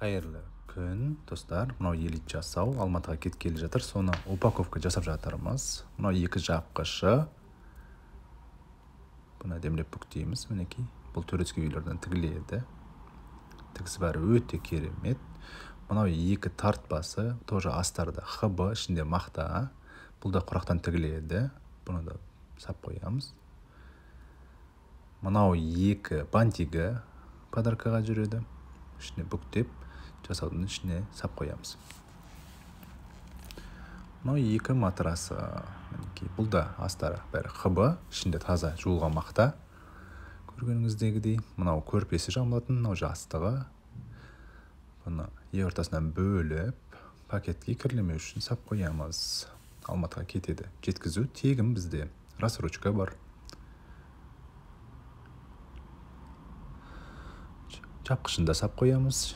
Қайырлы күн, достар. Мынау елит жасау Алматыға кеткелі жатыр. Соны упаковка жасап жатырмыз. Мынау екі жапқышы. Бұны әдемілеп бүктейміз. Мінекей, бұл турецкий үйлерден тігіледі. Тігісі бәрі өте керемет. Мынау екі тартпасы, тоже астарда хб, ішінде мақта. Бұл да құрақтан тігіледі. Бұны да сап қоямыз. Мынау екі бантигі подаркаға жүреді. Ішіне бүктеп, жасаудың ішіне сап қоямыз. Мынау екі матрасы. Бұл да астары бәрі хб, ішінде таза жуылған мақта. Көргеніңіздегідей, мынау көрпесі жамылатын, мынау жастығы. Бұны ортасынан бөліп, пакетке кірлемеу үшін сап қоямыз. Алматыға кетеді. Жеткізу тегін бізде. Рассрочка бар. Жапқышында сап қоямыз.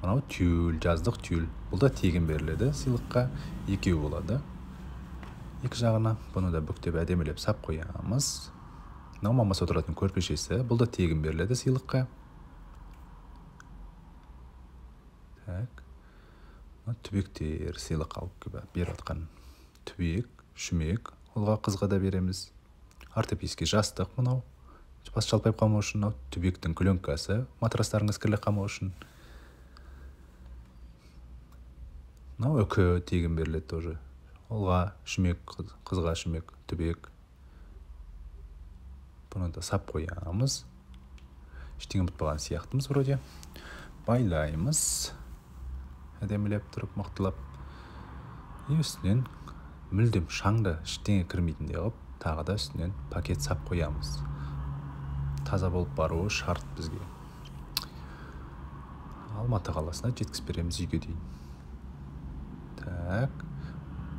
Мынау тюль, жаздық тюль. Бұл да тегін беріледі. Сыйлыққа екеу болады. Екі жағына бұны да бүктеп әдемілеп сап қоямыз. Мынау мамасы отыратын көрпешесі. Бұл да тегін беріледі сыйлыққа. Так. Түбектер сыйлық алып беріп атқан түбек, шүмек. Олға қызға да береміз. Ортопедский жастық мынау. Бас жалпайып қалмау үшін, түбектің күленкасы, матрастарыңыз кірлі қалмау үшін. Мынау үкі тегін беріледі тоже. Олға шүмек, қызға шүмек, түбек. Бұны да сап қоямыз. Ештеңе ұмытпаған сияқтымыз вроде. Байлаймыз. Әдемілеп тұрып, мықтылап. Үстінен мүлдем шаңды ештеңе кірмейтіндей қылып, тағы да үстінен пакет сап қоямыз. Таза болып баруы шарт бізге. Алматы қаласына жеткізіп береміз үйге дейін. Так.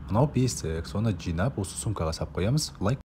Мынау бесік, соны жинап, осы сумкаға сап қоямыз. Лайк